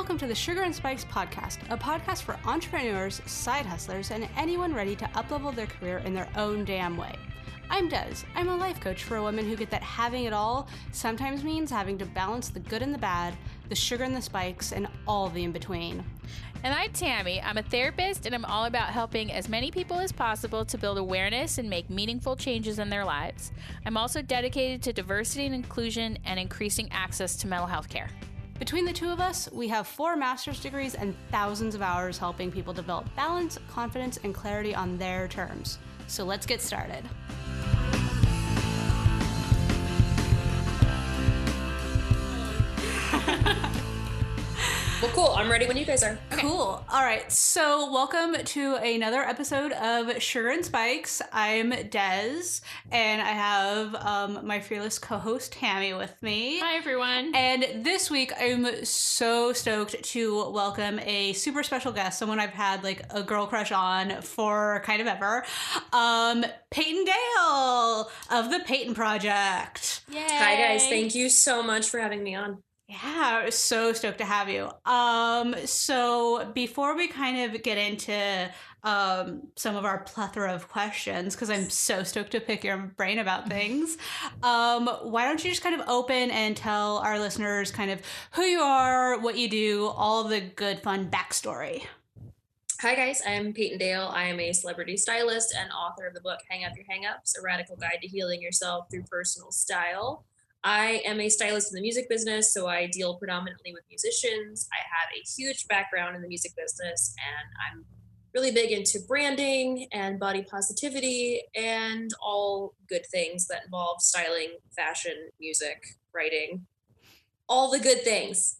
welcome to the Sugar and Spikes podcast, a podcast for entrepreneurs, side hustlers, and anyone ready to uplevel their career in their own damn way. I'm Des. I'm a life coach for women who get that having it all sometimes means having to balance the good and the bad, the sugar and the spikes, and all the in-between. And I'm Tammy. I'm a therapist, and I'm all about helping as many people as possible to build awareness and make meaningful changes in their lives. I'm also dedicated to diversity and inclusion and increasing access to mental health care. Between the two of us, we have 4 master's degrees and thousands of hours helping people develop balance, confidence, and clarity on their terms. So let's get started. Well, cool. I'm ready when you guys are. Okay. Cool. All right. So welcome to another episode of Sugar and Spikes. I'm Des, and I have my fearless co-host Tammy with me. Hi, everyone. And this week, I'm so stoked to welcome a super special guest, someone I've had like a girl crush on for kind of ever, Peyton Dale of the Peyton Project. Yay. Hi, guys. Thank you so much for having me on. Yeah, I was so stoked to have you. So before we kind of get into some of our plethora of questions, because I'm so stoked to pick your brain about things, why don't you just kind of open and tell our listeners kind of who you are, what you do, all the good, fun backstory. Hi, guys. I'm Peyton Dale. I am a celebrity stylist and author of the book Hang Up Your Hang-Ups, a radical guide to healing yourself through personal style. I am a stylist in the music business, so I deal predominantly with musicians. I have a huge background in the music business, and I'm really big into branding and body positivity and all good things that involve styling, fashion, music, writing, all the good things.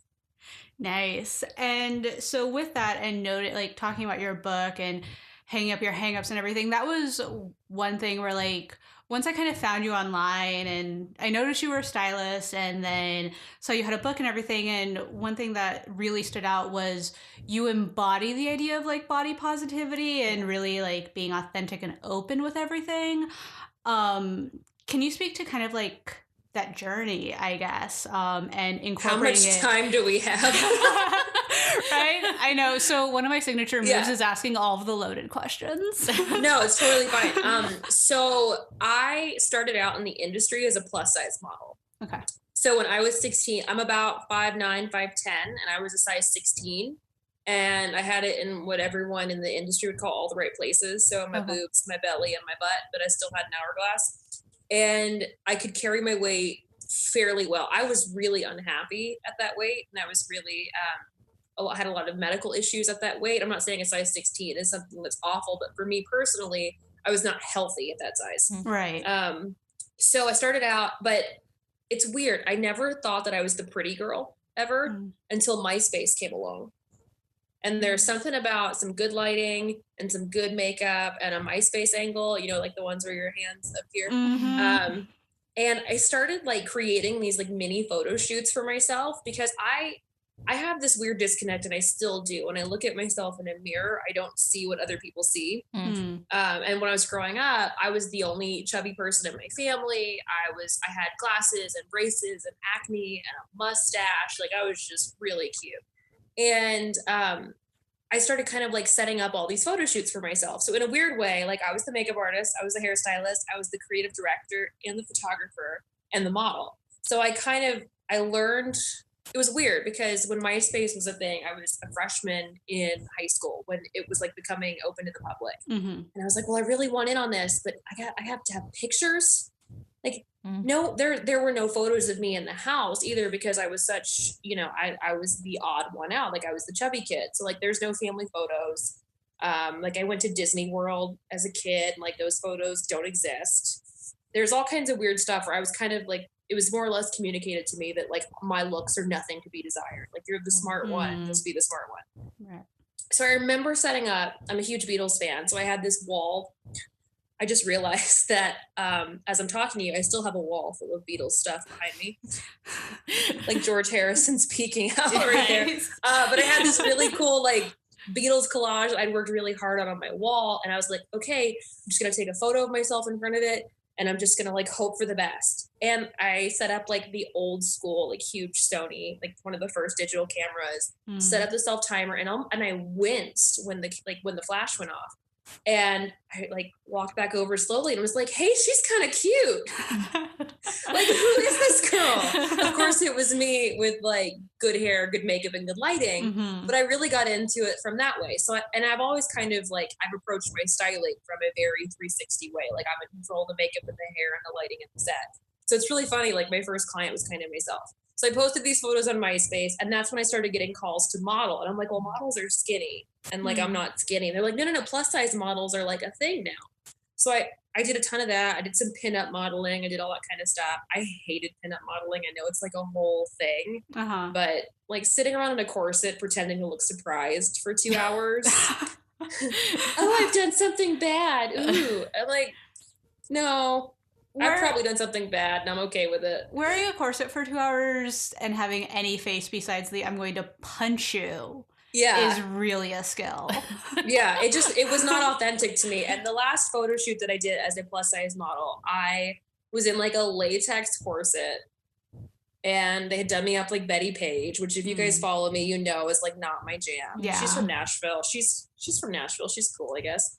Nice. And so with that and like talking about your book and hanging up your hang-ups and everything, that was one thing where like once I kind of found you online and I noticed you were a stylist and then saw you had a book and everything, and one thing that really stood out was you embody the idea of like body positivity and really like being authentic and open with everything. Can you speak to kind of like that journey, I guess, and incorporating it? How much time do we have? Right? I know. So one of my signature moves is asking all of the loaded questions. No, it's totally fine. So I started out in the industry as a plus size model. Okay. So when I was 16, I'm about 5'9", 5'10", and I was a size 16. And I had it in what everyone in the industry would call all the right places. So my boobs, my belly, and my butt, but I still had an hourglass. And I could carry my weight fairly well. I was really unhappy at that weight, and I was really had a lot of medical issues at that weight. I'm not saying a size 16 is something that's awful, but for me personally, I was not healthy at that size. Right. So I started out, but it's weird. I never thought that I was the pretty girl ever until MySpace came along. And there's something about some good lighting and some good makeup and a MySpace angle, you know, like the ones where your hands up here. Mm-hmm. And I started like creating these like mini photo shoots for myself because I have this weird disconnect, and I still do. When I look at myself in a mirror, I don't see what other people see. Mm-hmm. And when I was growing up, I was the only chubby person in my family. I had glasses and braces and acne and a mustache. Like I was just really cute. And I started kind of like setting up all these photo shoots for myself. So in a weird way, like I was the makeup artist, I was the hairstylist, I was the creative director and the photographer and the model. So I learned. It was weird because when MySpace was a thing, I was a freshman in high school when it was like becoming open to the public. Mm-hmm. And I was like, well, I really want in on this, but I have to have pictures. Like, no, there were no photos of me in the house either because I was such, you know, I was the odd one out. Like I was the chubby kid. So like, there's no family photos. Like I went to Disney World as a kid, and like those photos don't exist. There's all kinds of weird stuff where I was kind of like, it was more or less communicated to me that like my looks are nothing to be desired. Like you're the smart one, just be the smart one. Right. So I remember setting up, I'm a huge Beatles fan. So I had this wall. I just realized that as I'm talking to you, I still have a wall full of Beatles stuff behind me. Like George Harrison's peeking out right there. But I had this really cool like Beatles collage I'd worked really hard on my wall. And I was like, okay, I'm just going to take a photo of myself in front of it. and I'm just gonna like hope for the best. And I set up like the old school, like huge Sony, like one of the first digital cameras, set up the self timer, and I winced when the flash went off. And I like walked back over slowly and was like, hey, she's kind of cute. Like, who is this girl? Of course, it was me with like good hair, good makeup, and good lighting. But I really got into it from that way. So, and I've always kind of like, I've approached my styling from a very 360 way. Like, I'm in control of the makeup and the hair and the lighting and the set. So it's really funny. Like, my first client was kind of myself. So I posted these photos on MySpace, and that's when I started getting calls to model. And I'm like, well, models are skinny. And like, I'm not skinny. And they're like, no, plus size models are like a thing now. So I did a ton of that. I did some pinup modeling. I did all that kind of stuff. I hated pinup modeling. I know it's like a whole thing, but like sitting around in a corset, pretending to look surprised for 2 hours. Oh, I've done something bad. Ooh, I'm like, no. I've probably done something bad and I'm okay with it. Wearing a corset for 2 hours and having any face besides the I'm going to punch you is really a skill. Yeah, it was not authentic to me. And the last photo shoot that I did as a plus size model, I was in like a latex corset and they had done me up like Betty Page, which if you guys follow me, you know is like not my jam. Yeah. She's from Nashville. She's from Nashville. She's cool, I guess.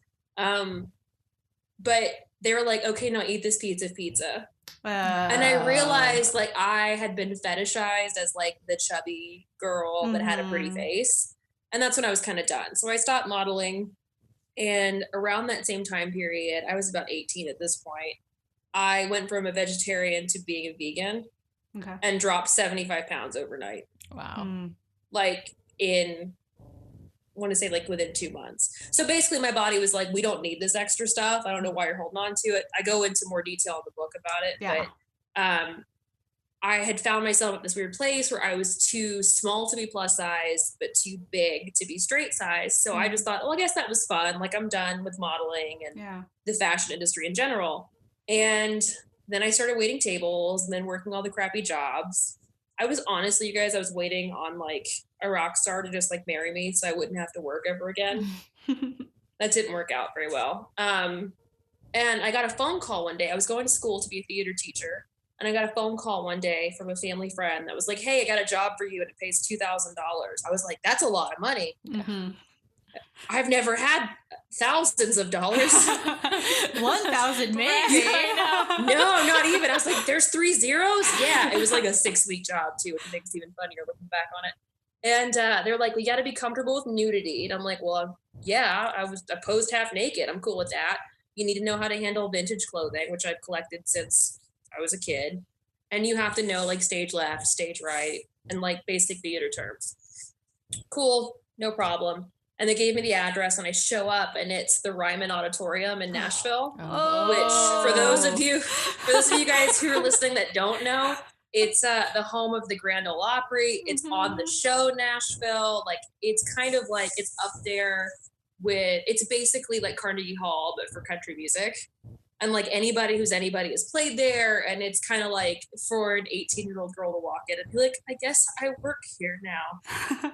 But they were like, okay, now eat this pizza. And I realized like I had been fetishized as like the chubby girl that had a pretty face. And that's when I was kind of done. So I stopped modeling. And around that same time period, I was about 18 at this point, I went from a vegetarian to being a vegan and dropped 75 pounds overnight. Wow. Like I want to say like within 2 months. So basically my body was like, we don't need this extra stuff. I don't know why you're holding on to it. I go into more detail in the book about it, but I had found myself at this weird place where I was too small to be plus size, but too big to be straight size. So I just thought, well, I guess that was fun. Like I'm done with modeling and the fashion industry in general. And then I started waiting tables and then working all the crappy jobs. I was honestly, you guys, I was waiting on like a rock star to just like marry me so I wouldn't have to work ever again. That didn't work out very well. And I got a phone call one day. I was going to school to be a theater teacher. And I got a phone call one day from a family friend that was like, hey, I got a job for you and it pays $2,000. I was like, that's a lot of money. I've never had thousands of dollars. 1,000 maybe. No, not even. I was like, there's 3 zeros? Yeah, it was like a 6-week job too, which makes it even funnier looking back on it. And they're like, we got to be comfortable with nudity. And I'm like, well, yeah, I posed half naked. I'm cool with that. You need to know how to handle vintage clothing, which I've collected since I was a kid. And you have to know like stage left, stage right, and like basic theater terms. Cool, no problem. And they gave me the address and I show up and it's the Ryman Auditorium in Nashville, which for those of you guys who are listening that don't know, it's the home of the Grand Ole Opry. It's on the show Nashville. Like it's kind of like it's up there with, it's basically like Carnegie Hall, but for country music. And like anybody who's anybody has played there. And it's kind of like for an 18-year-old girl to walk in and be like, I guess I work here now.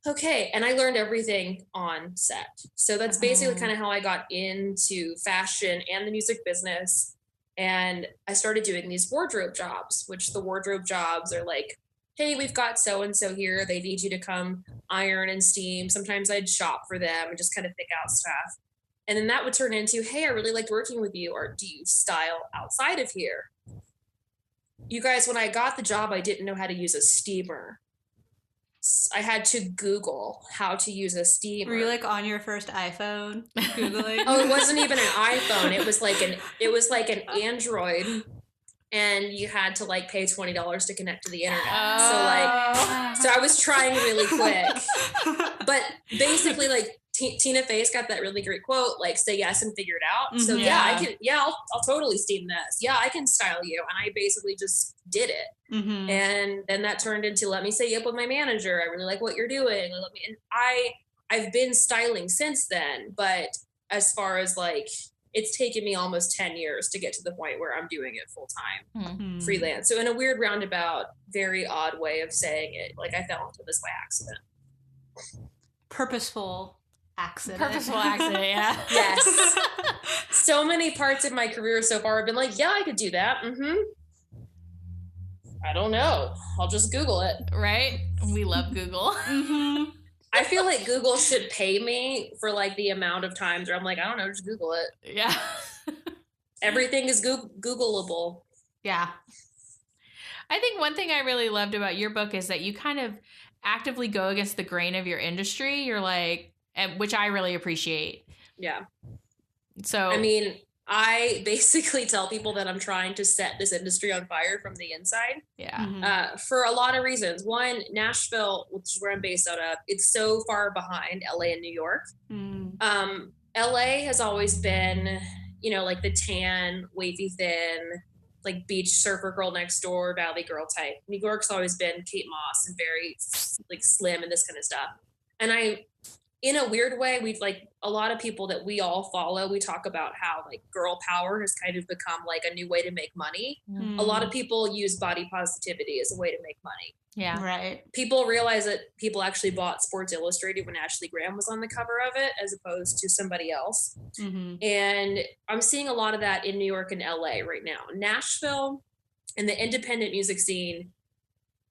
Okay. And I learned everything on set. So that's basically kind of how I got into fashion and the music business. And I started doing these wardrobe jobs, which the wardrobe jobs are like, hey, we've got so-and-so here. They need you to come iron and steam. Sometimes I'd shop for them and just kind of pick out stuff. And then that would turn into, hey, I really liked working with you. Or do you style outside of here? You guys, when I got the job, I didn't know how to use a steamer. I had to Google how to use a steamer. Were you like on your first iPhone Googling? Oh, it wasn't even an iPhone. It was like an Android. And you had to like pay $20 to connect to the internet. So I was trying really quick. But basically like Tina Fey's got that really great quote, like say yes and figure it out. So I'll totally steam this. Yeah, I can style you. And I basically just did it. And then that turned into, let me set you up with my manager. I really like what you're doing. And I've been styling since then, but as far as like, it's taken me almost 10 years to get to the point where I'm doing it full time, freelance. So in a weird roundabout, very odd way of saying it, like I fell into this by accident. Purposeful accident. Purposeful accident, yeah. Yes. So many parts of my career so far have been like, yeah, I could do that. I don't know. I'll just Google it. Right? We love Google. I feel like Google should pay me for like the amount of times where I'm like, I don't know, just Google it. Yeah. Everything is Googleable. Yeah. I think one thing I really loved about your book is that you kind of actively go against the grain of your industry. You're like, which I really appreciate. Yeah. So, I mean, I basically tell people that I'm trying to set this industry on fire from the inside. yeah. For a lot of reasons. One, Nashville, which is where I'm based out of, it's so far behind LA and New York. LA has always been, you know, like the tan, wavy thin, like beach surfer girl next door, valley girl type. New York's always been Kate Moss and very like slim and this kind of stuff. And in a weird way, we've like a lot of people that we all follow, we talk about how like girl power has kind of become like a new way to make money. A lot of people use body positivity as a way to make money. Yeah. Right. People realize that people actually bought Sports Illustrated when Ashley Graham was on the cover of it, as opposed to somebody else. And I'm seeing a lot of that in New York and LA right now. Nashville and the independent music scene,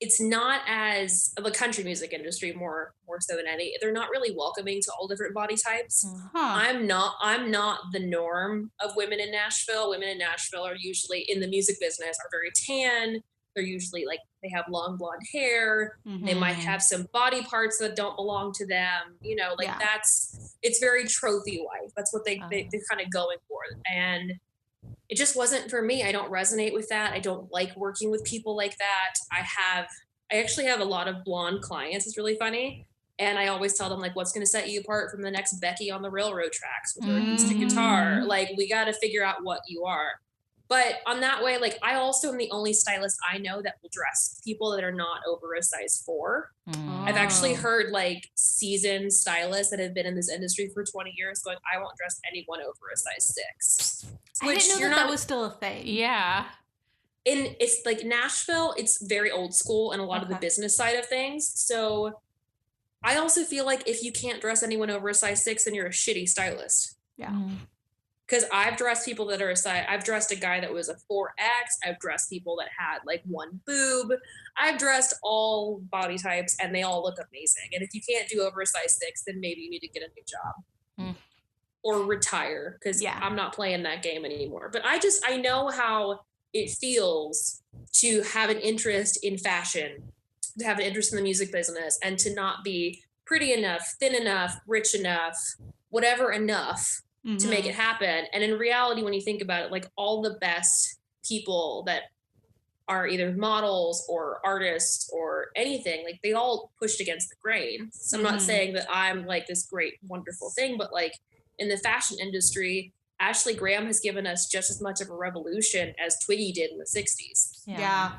it's not as of a country music industry more so than any. They're not really welcoming to all different body types. I'm not the norm of women in Nashville. Women in Nashville are usually in the music business are very tan. They're usually like they have long blonde hair. They might have some body parts that don't belong to them. You know, like it's very trophy wife. That's what they're kind of going for. And it just wasn't for me. I don't resonate with that. I don't like working with people like that. I actually have a lot of blonde clients. It's really funny. And I always tell them like, what's going to set you apart from the next Becky on the railroad tracks with her acoustic guitar? Like, we got to figure out what you are. But on that way, like I also am the only stylist I know that will dress people that are not over a size 4. I've actually heard like seasoned stylists that have been in this industry for 20 years going, I won't dress anyone over a size 6. I didn't know that was still a thing. Yeah. And it's like Nashville, it's very old school and a lot of the business side of things. So I also feel like if you can't dress anyone over a size 6, then you're a shitty stylist. Yeah. Because I've dressed people that are I've dressed a guy that was a 4X. I've dressed people that had like 1 boob. I've dressed all body types and they all look amazing. And if you can't do over a size 6, then maybe you need to get a new job or retire, because I'm not playing that game anymore. But I know how it feels to have an interest in fashion, to have an interest in the music business, and to not be pretty enough, thin enough, rich enough, whatever enough to make it happen. And in reality, when you think about it, like all the best people that are either models or artists or anything, like they all pushed against the grain. So I'm not saying that I'm like this great, wonderful thing, but like in the fashion industry, Ashley Graham has given us just as much of a revolution as Twiggy did in the 60s. Yeah.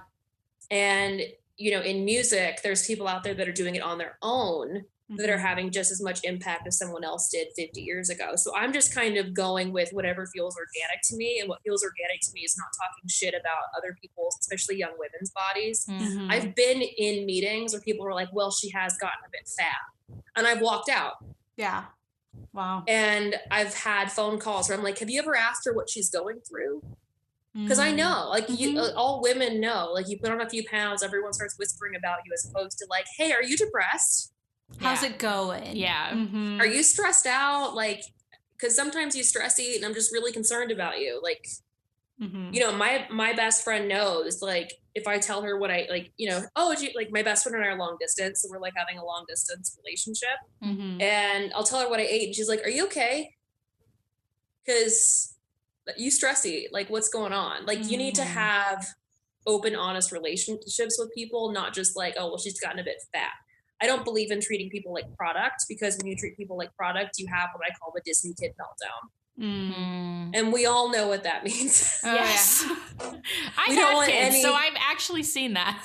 And, you know, in music, there's people out there that are doing it on their own that are having just as much impact as someone else did 50 years ago. So I'm just kind of going with whatever feels organic to me. And what feels organic to me is not talking shit about other people's, especially young women's bodies. I've been in meetings where people were like, well, she has gotten a bit fat. And I've walked out. Yeah. Wow. And I've had phone calls where I'm like, have you ever asked her what she's going through? Because I know, like all women know, like you put on a few pounds, everyone starts whispering about you, as opposed to like, hey, are you depressed? How's it going? Yeah. Are you stressed out? Like, because sometimes you stress eat and I'm just really concerned about you. Like, you know, my best friend knows, like, if I tell her what I like, you know, like my best friend and I are long distance. So we're like having a long distance relationship. And I'll tell her what I ate. And she's like, are you okay? Because you stress eat. Like, what's going on? Like, you need to have open, honest relationships with people, not just like, oh, well, she's gotten a bit fat. I don't believe in treating people like product, because when you treat people like product, you have what I call the Disney kid meltdown. And we all know what that means. Yes. I have kids, so I've actually seen that.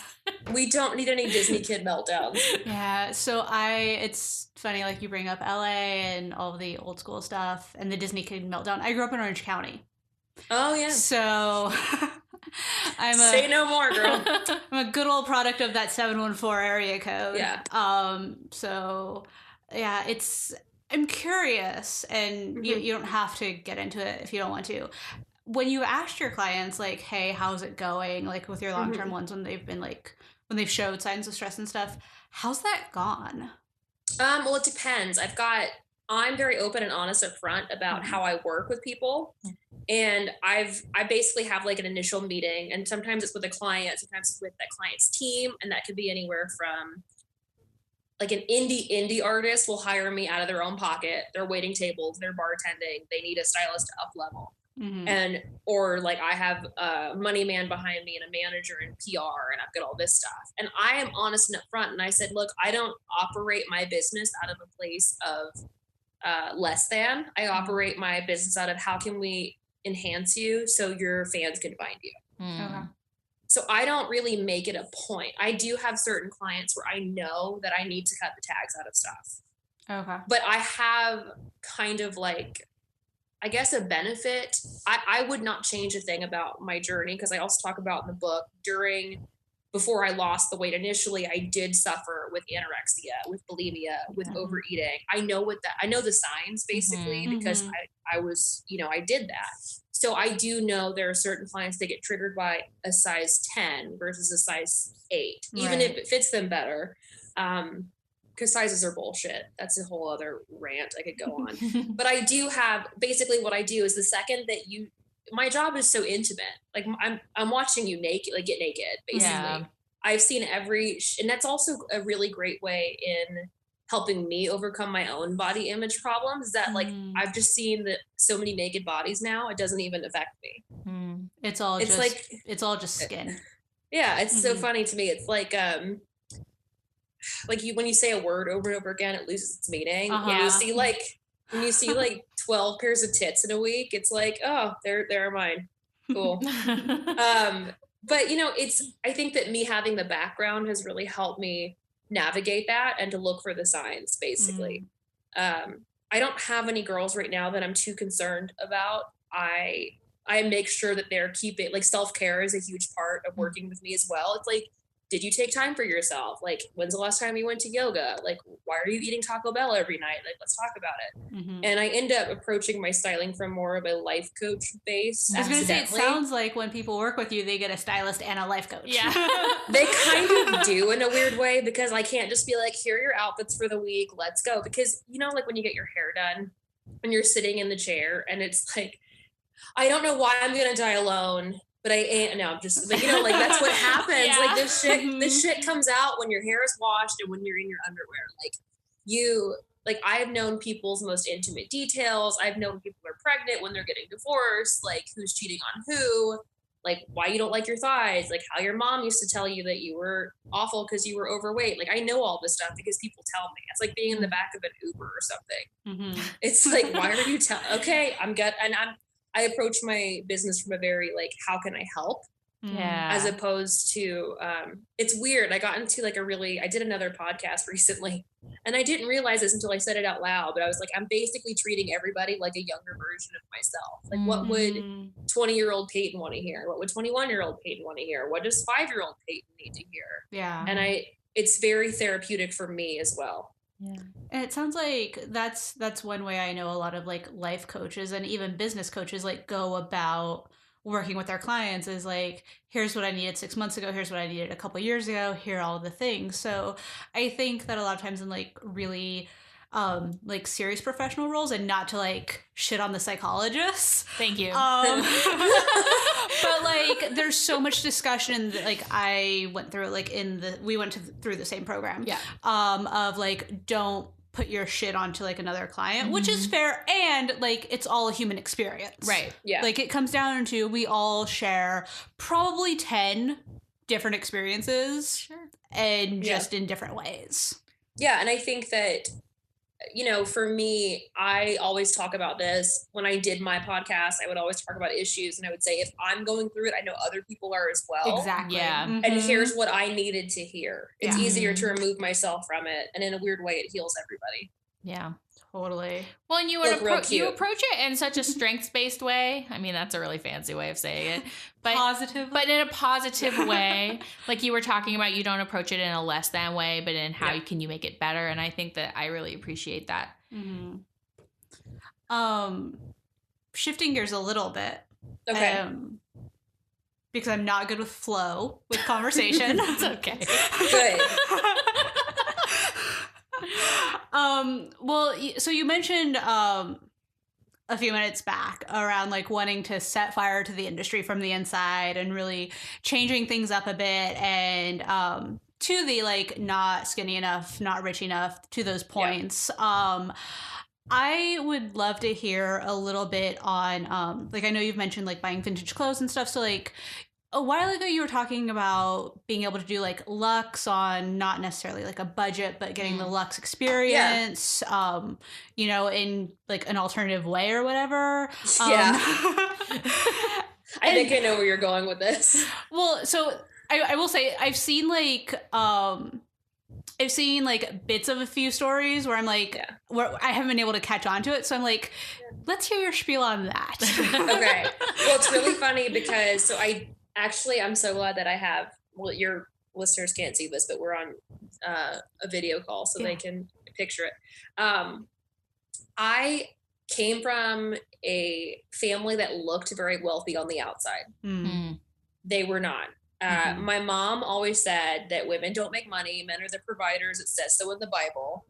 We don't need any Disney kid meltdowns. Yeah. So it's funny, like you bring up LA and all the old school stuff and the Disney kid meltdown. I grew up in Orange County. Oh, yeah. So say no more, girl. I'm a good old product of that 714 area code. Yeah. So yeah, I'm curious, and you don't have to get into it if you don't want to. When you asked your clients, like, hey, how's it going? Like with your long-term ones, when they've been like, when they've showed signs of stress and stuff, how's that gone? Well, it depends. I'm very open and honest up front about how I work with people. And I basically have like an initial meeting, and sometimes it's with a client, sometimes it's with that client's team. And that could be anywhere from like an indie artist will hire me out of their own pocket. They're waiting tables, they're bartending, they need a stylist to up level. And, or like I have a money man behind me and a manager and PR, and I've got all this stuff. And I am honest and upfront. And I said, look, I don't operate my business out of a place of less than. I operate my business out of how can we enhance you so your fans can find you. Okay. So I don't really make it a point. I do have certain clients where I know that I need to cut the tags out of stuff. Okay. But I have kind of like, I guess, a benefit. I would not change a thing about my journey, because I also talk about in the book before I lost the weight initially, I did suffer with anorexia, with bulimia, with overeating. I know the signs basically, because I was, I did that. So I do know there are certain clients that get triggered by a size 10 versus a size 8, even if it fits them better. Because sizes are bullshit. That's a whole other rant I could go on. But I do have, basically what I do is the second that my job is so intimate. Like I'm watching you naked, like get naked, basically. Yeah. I've seen and that's also a really great way in helping me overcome my own body image problems, that like I've just seen that so many naked bodies now, it doesn't even affect me. It's all just skin. Yeah. It's so funny to me. It's like when you say a word over and over again, it loses its meaning. When you see like 12 pairs of tits in a week, it's like, oh, there are mine. Cool. But I think that me having the background has really helped me navigate that and to look for the signs, basically. I don't have any girls right now that I'm too concerned about. I make sure that they're keeping, like, self-care is a huge part of working with me as well. It's like, did you take time for yourself? Like, when's the last time you went to yoga? Like, why are you eating Taco Bell every night? Like, let's talk about it. And I end up approaching my styling from more of a life coach base. I was going to say, it sounds like when people work with you, they get a stylist and a life coach. Yeah. They kind of do in a weird way, because I can't just be like, here are your outfits for the week, let's go. Because, like when you get your hair done and you're sitting in the chair and it's like, I don't know why I'm going to die alone. But I ain't. No, I'm just like, like that's what happens. Yeah. Like this shit comes out when your hair is washed and when you're in your underwear. Like I've known people's most intimate details. I've known people are pregnant when they're getting divorced, like who's cheating on who, like why you don't like your thighs, like how your mom used to tell you that you were awful because you were overweight. Like I know all this stuff because people tell me. It's like being in the back of an Uber or something. It's like, why are you okay, I'm good. And I approach my business from a very like, how can I help? Yeah. As opposed to, it's weird. I got into like I did another podcast recently, and I didn't realize this until I said it out loud, but I was like, I'm basically treating everybody like a younger version of myself. Like what would 20-year-old Peyton want to hear? What would 21-year-old Peyton want to hear? What does 5-year-old Peyton need to hear? Yeah. And it's very therapeutic for me as well. Yeah. And it sounds like that's one way I know a lot of like life coaches and even business coaches like go about working with their clients is like, here's what I needed 6 months ago, here's what I needed a couple of years ago, here are all the things. So I think that a lot of times in like really like serious professional roles, and not to like shit on the psychologists. Thank you. But like there's so much discussion that like I went through like we went through the same program. Yeah. Of like, don't put your shit onto like another client, which is fair, and like it's all a human experience. Right. Yeah. Like it comes down to we all share probably 10 different experiences. Sure. And just in different ways. Yeah, and I think that for me, I always talk about this. When I did my podcast, I would always talk about issues, and I would say, if I'm going through it, I know other people are as well. Exactly. Yeah. And here's what I needed to hear. It's easier to remove myself from it. And in a weird way, it heals everybody. Yeah. Totally. Well, and you approach it in such a strengths-based way. I mean, that's a really fancy way of saying it. But positive. But in a positive way. Like you were talking about, you don't approach it in a less than way, but in how can you make it better. And I think that I really appreciate that Mm-hmm. Shifting gears a little bit. Okay. Because I'm not good with flow with conversation. It's okay. Good. Well, so you mentioned a few minutes back around like wanting to set fire to the industry from the inside and really changing things up a bit, and to the like not skinny enough, not rich enough, to those points. I would love to hear a little bit on like, I know you've mentioned like buying vintage clothes and stuff, so like a while ago you were talking about being able to do like luxe on not necessarily like a budget, but getting the luxe experience, you know, in like an alternative way or whatever. I think I know where you're going with this. Well, so I will say I've seen like bits of a few stories where I'm like, where I haven't been able to catch on to it. So I'm like, let's hear your spiel on that. Okay. Well, it's really funny because I'm so glad that I have, well, your listeners can't see this, but we're on a video call so they can picture it. I came from a family that looked very wealthy on the outside. Mm. They were not. My mom always said that women don't make money, men are the providers. It says so in the Bible.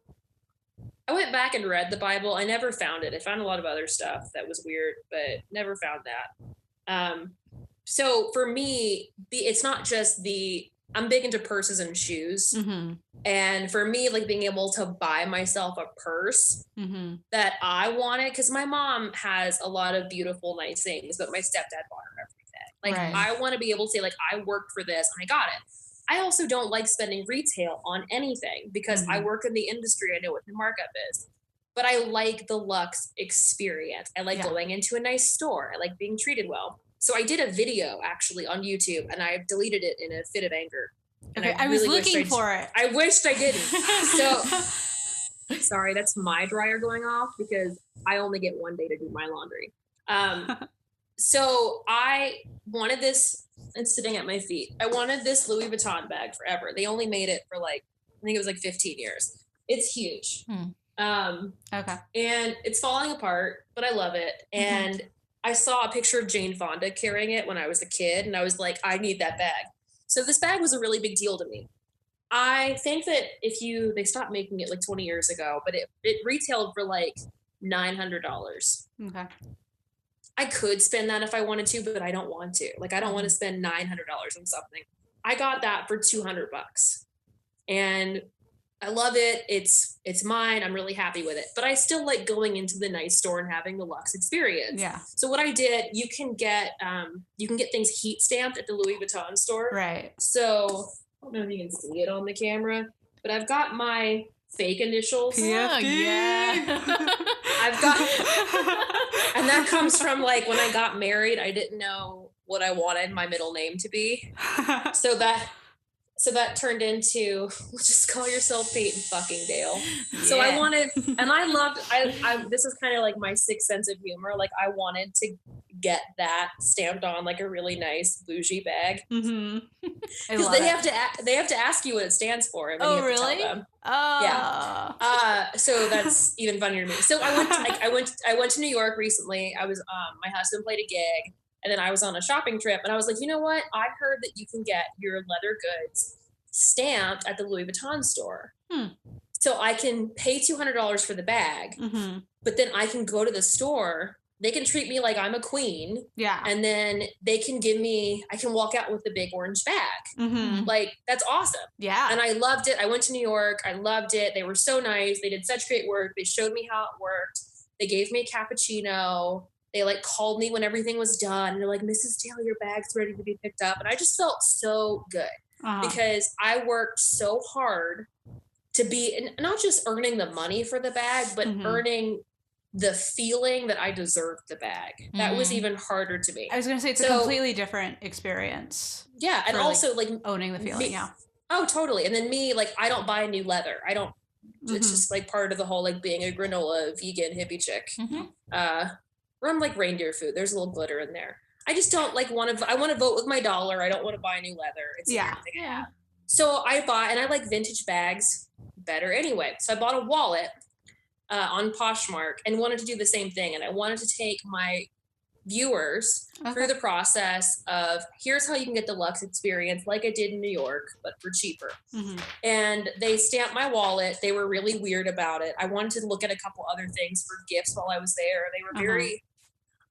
I went back and read the Bible. I never found it. I found a lot of other stuff that was weird, but never found that. So for me, it's not just I'm big into purses and shoes. Mm-hmm. And for me, like being able to buy myself a purse that I wanted, because my mom has a lot of beautiful, nice things, but my stepdad bought her everything. Like, I want to be able to say, like, I worked for this and I got it. I also don't like spending retail on anything because I work in the industry. I know what the markup is. But I like the luxe experience. I like going into a nice store. I like being treated well. So I did a video actually on YouTube and I deleted it in a fit of anger. And I was looking for it. I wished I didn't. So sorry, that's my dryer going off because I only get one day to do my laundry. So I wanted this, it's sitting at my feet. I wanted this Louis Vuitton bag forever. They only made it for like, I think it was like 15 years. It's huge. Okay. And it's falling apart, but I love it. And I saw a picture of Jane Fonda carrying it when I was a kid. And I was like, I need that bag. So this bag was a really big deal to me. I think that they stopped making it like 20 years ago, but it retailed for like $900. Okay. I could spend that if I wanted to, but I don't want to. Like, I don't want to spend $900 on something. I got that for $200 and I love it. It's mine. I'm really happy with it, but I still like going into the nice store and having the luxe experience. Yeah. So what I did, you can get things heat stamped at the Louis Vuitton store. Right. So I don't know if you can see it on the camera, but I've got my fake initials. PFD. Yeah. I've got, and that comes from like when I got married, I didn't know what I wanted my middle name to be. So that turned into, just call yourself Peyton fucking Dale. Yeah. So I wanted, and I loved, this is kind of like my sixth sense of humor. Like I wanted to get that stamped on like a really nice bougie bag. Because they have to ask you what it stands for. And then you have really? To tell them. Oh. Yeah. So that's even funnier to me. So I went to New York recently. I was, my husband played a gig. And then I was on a shopping trip and I was like, you know what? I heard that you can get your leather goods stamped at the Louis Vuitton store. So I can pay $200 for the bag, but then I can go to the store. They can treat me like I'm a queen. Yeah. And then I can walk out with the big orange bag. Like, that's awesome. Yeah. And I loved it. I went to New York. I loved it. They were so nice. They did such great work. They showed me how it worked. They gave me a cappuccino. They like called me when everything was done. And they're like, Mrs. Taylor, your bag's ready to be picked up. And I just felt so good because I worked so hard to be not just earning the money for the bag, but earning the feeling that I deserved the bag. That was even harder to me. I was going to say, it's a completely different experience. Yeah. And also like owning the feeling. Yeah. Oh, totally. And then me, like, I don't buy new leather. I don't, it's just like part of the whole, like being a granola vegan hippie chick. Or I'm like reindeer food. There's a little glitter in there. I just don't like I want to vote with my dollar. I don't want to buy new leather. It's yeah. So I bought, and I like vintage bags better anyway. So I bought a wallet on Poshmark and wanted to do the same thing. And I wanted to take my viewers through the process of here's how you can get the luxe experience like I did in New York, but for cheaper. And they stamped my wallet. They were really weird about it. I wanted to look at a couple other things for gifts while I was there. They were very,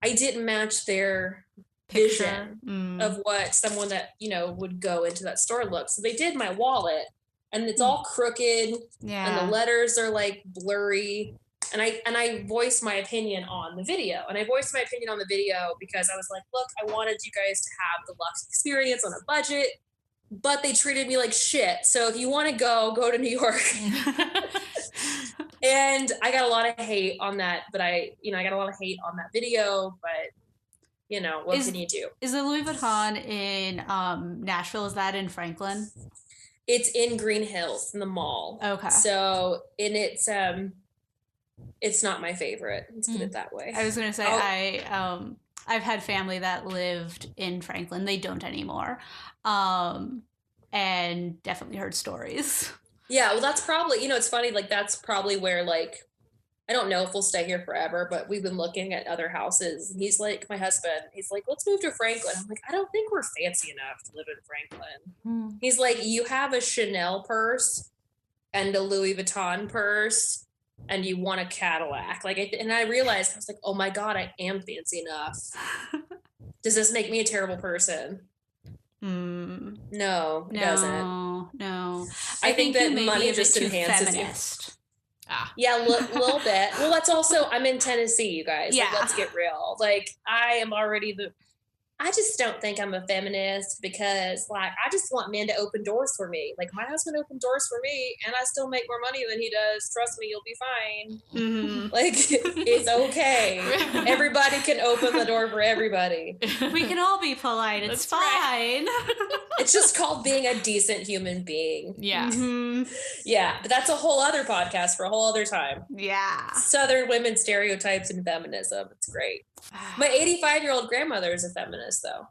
I didn't match their vision of what someone that, you know, would go into that store look. So they did my wallet and it's all crooked and the letters are like blurry. And I voiced my opinion on the video. And I voiced my opinion on the video because I was like, look, I wanted you guys to have the luxe experience on a budget, but they treated me like shit. So if you want to go to New York. And I got a lot of hate on that, but I got a lot of hate on that video, but you know, what can you do? Is the Louis Vuitton in Nashville? Is that in Franklin? It's in Green Hills in the mall. Okay. So, and it's not my favorite. Let's put it that way. I was going to say, I've had family that lived in Franklin. They don't anymore. And definitely heard stories. Yeah, well, that's probably, you know, it's funny, like, that's probably where, like, I don't know if we'll stay here forever, but we've been looking at other houses. And he's like, my husband, he's like, let's move to Franklin. I'm like, I don't think we're fancy enough to live in Franklin. He's like, you have a Chanel purse and a Louis Vuitton purse and you want a Cadillac. Like, and I realized, I was like, oh my God, I am fancy enough. Does this make me a terrible person? No, it doesn't. No. I think that money just enhances you. Yeah, a little bit. Well, that's also, I'm in Tennessee, you guys. Yeah. Like, let's get real. Like, I am already I just don't think I'm a feminist because, like, I just want men to open doors for me. Like, my husband opened doors for me and I still make more money than he does. Trust me, you'll be fine. Like, it's okay. Everybody can open the door for everybody. We can all be polite. It's fine. Right. It's just called being a decent human being. Yeah. Yeah, but that's a whole other podcast for a whole other time. Yeah. Southern women stereotypes and feminism. It's great. My 85-year-old grandmother is a feminist, though.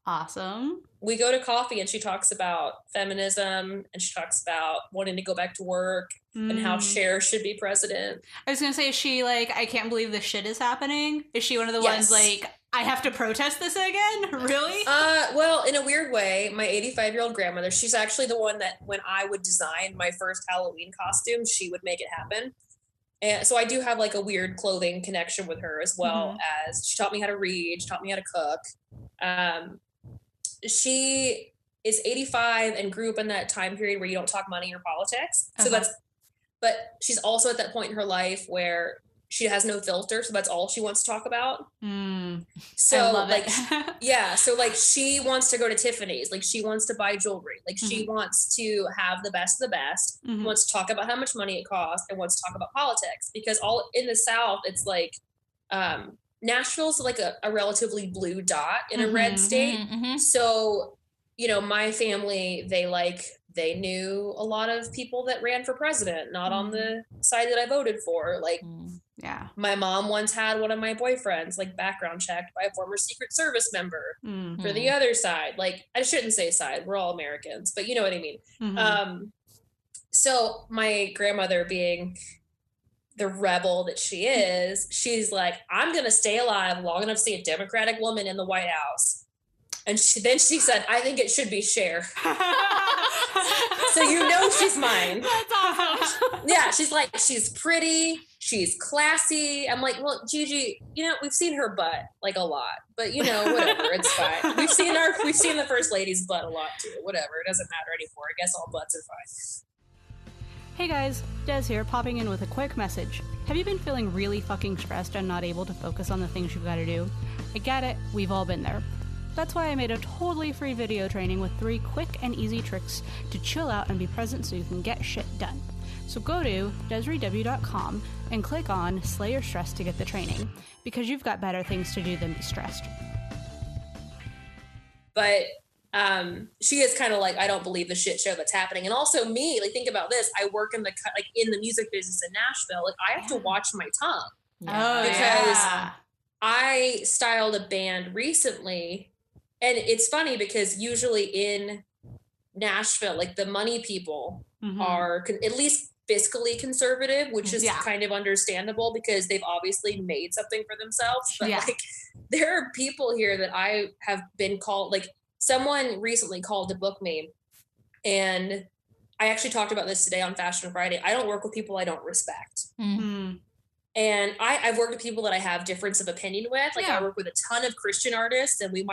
Awesome. We go to coffee and she talks about feminism and she talks about wanting to go back to work and how Cher should be president. I was going to say, is she like, I can't believe this shit is happening? Is she one of the ones like, I have to protest this again? Really? Well, in a weird way, my 85-year-old grandmother, she's actually the one that when I would design my first Halloween costume, she would make it happen. And so I do have like a weird clothing connection with her as well as she taught me how to read, she taught me how to cook. She is 85 and grew up in that time period where you don't talk money or politics. So but she's also at that point in her life where she has no filter. So that's all she wants to talk about. So I love like, it. yeah. So like she wants to go to Tiffany's, like she wants to buy jewelry. Like she wants to have the best of the best, wants to talk about how much money it costs and wants to talk about politics because all in the South, it's like, Nashville's like a relatively blue dot in a red state. So, you know, my family, they knew a lot of people that ran for president, not on the side that I voted for. Like, my mom once had one of my boyfriends, like, background checked by a former Secret Service member for the other side. Like, I shouldn't say side. We're all Americans, but you know what I mean? So my grandmother being the rebel that she is, she's like, I'm going to stay alive long enough to see a Democratic woman in the White House. And then she said, I think it should be Cher. So you know she's mine. That's awesome. Yeah, she's like, she's pretty, she's classy. I'm like, well, Gigi, you know, we've seen her butt like a lot, but you know, whatever, it's fine. We've seen the First Lady's butt a lot too. Whatever, it doesn't matter anymore. I guess all butts are fine. Hey guys, Des here, popping in with a quick message. Have you been feeling really fucking stressed and not able to focus on the things you've got to do? I get it, we've all been there. That's why I made a totally free video training with 3 quick and easy tricks to chill out and be present so you can get shit done. So go to DesireeW.com and click on Slay Your Stress to get the training, because you've got better things to do than be stressed. But she is kind of like, I don't believe the shit show that's happening. And also me, like, think about this. I work in the music business in Nashville. Like, I have to watch my tongue because I styled a band recently. And it's funny because usually in Nashville, like, the money people are at least fiscally conservative, which is Yeah. kind of understandable because they've obviously made something for themselves. But Yeah. like, there are people here that I have been called, like someone recently called to book me, and I actually talked about this today on Fashion Friday. I don't work with people I don't respect. Mm. And I've worked with people that I have difference of opinion with. Like Yeah. I work with a ton of Christian artists, and we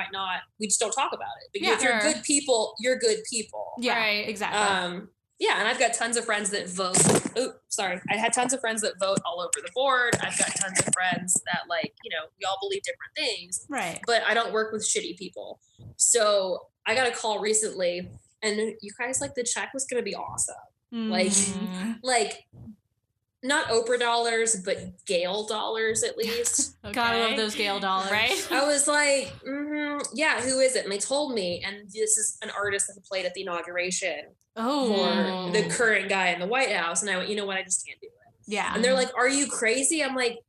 just don't talk about it. But Yeah, if you're sure. good people, you're good people. Yeah, Right. exactly. Yeah, and I've got tons of friends that vote. Oh, sorry. I had tons of friends that vote all over the board. I've got tons of friends that, like, you know, we all believe different things, Right. but I don't work with shitty people. So I got a call recently, and you guys, like, the check was going to be awesome. Mm. Like, not Oprah dollars, but Gail dollars at least. Okay. Gotta love those Gail dollars. Right? I was like, yeah, who is it? And they told me, and this is an artist that played at the inauguration Oh. for the current guy in the White House. And I went, you know what? I just can't do it. Yeah. And they're like, are you crazy? I'm like,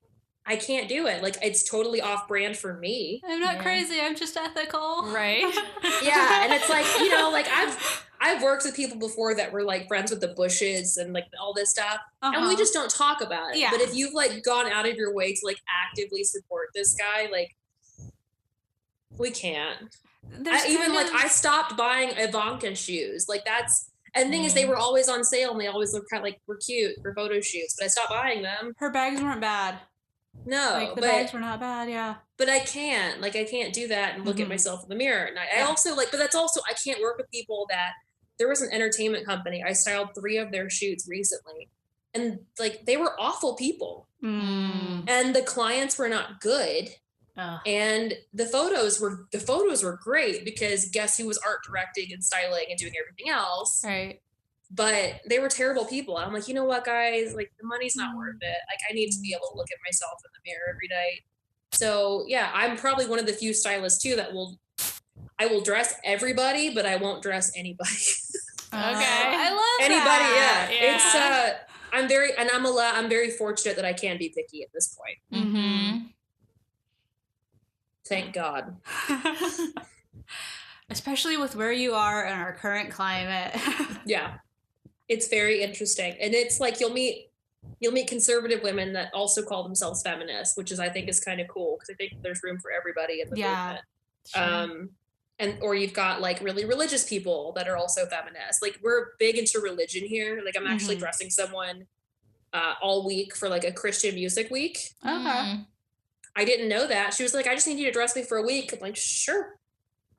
I can't do it. Like, it's totally off brand for me. I'm not Yeah. crazy. I'm just ethical. Right. Yeah. And it's like, you know, like I've worked with people before that were like friends with the Bushes and like all this stuff. And we Uh-huh. just don't talk about it. Yeah. But if you've like gone out of your way to like actively support this guy, like, we can't. There's Even kind like of- I stopped buying Ivanka shoes. Like that's, and the thing is they were always on sale and they always look kind of like were cute for photo shoots, but I stopped buying them. her bags weren't bad. No, Like the but bags were not bad. Yeah. I can't do that and look at Mhm. myself in the mirror. And I Yeah. also like, but that's also, I can't work with people that, there was an entertainment company. I styled 3 of their shoots recently, and like, they were awful people, Mm. and the clients were not good. Ugh. And the photos were great because guess who was art directing and styling and doing everything else? Right. But they were terrible people. I'm like, you know what, guys? Like, the money's not worth it. Like, I need to be able to look at myself in the mirror every night. So yeah, I'm probably one of the few stylists too that I will dress everybody, but I won't dress anybody. I love Anybody, that. yeah. It's I'm very fortunate that I can be picky at this point. Mm-hmm. Thank God. Especially with where you are in our current climate. Yeah. It's very interesting. And it's like you'll meet conservative women that also call themselves feminists, which I think is kind of cool because I think there's room for everybody in the Yeah. movement. Or you've got like really religious people that are also feminists. Like we're big into religion here. Like I'm actually Mhm. dressing someone all week for like a Christian music week. Okay. I didn't know that. She was like, I just need you to dress me for a week. I'm like, sure.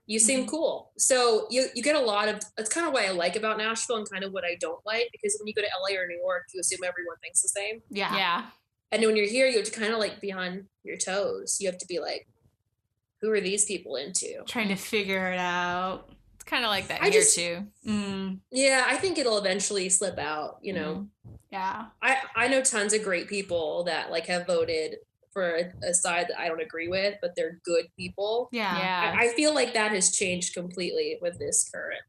You seem cool. So you get a lot of, that's kind of what I like about Nashville and kind of what I don't like, because when you go to LA or New York, you assume everyone thinks the same. Yeah. Yeah. And when you're here, you have to kind of like be on your toes. You have to be like, who are these people into? Trying to figure it out. It's kind of like that I here just- too. Mm. Yeah, I think it'll eventually slip out, you know. Yeah. I know tons of great people that like have voted for a side that I don't agree with, but they're good people. Yeah. Yeah. I feel like that has changed completely with this current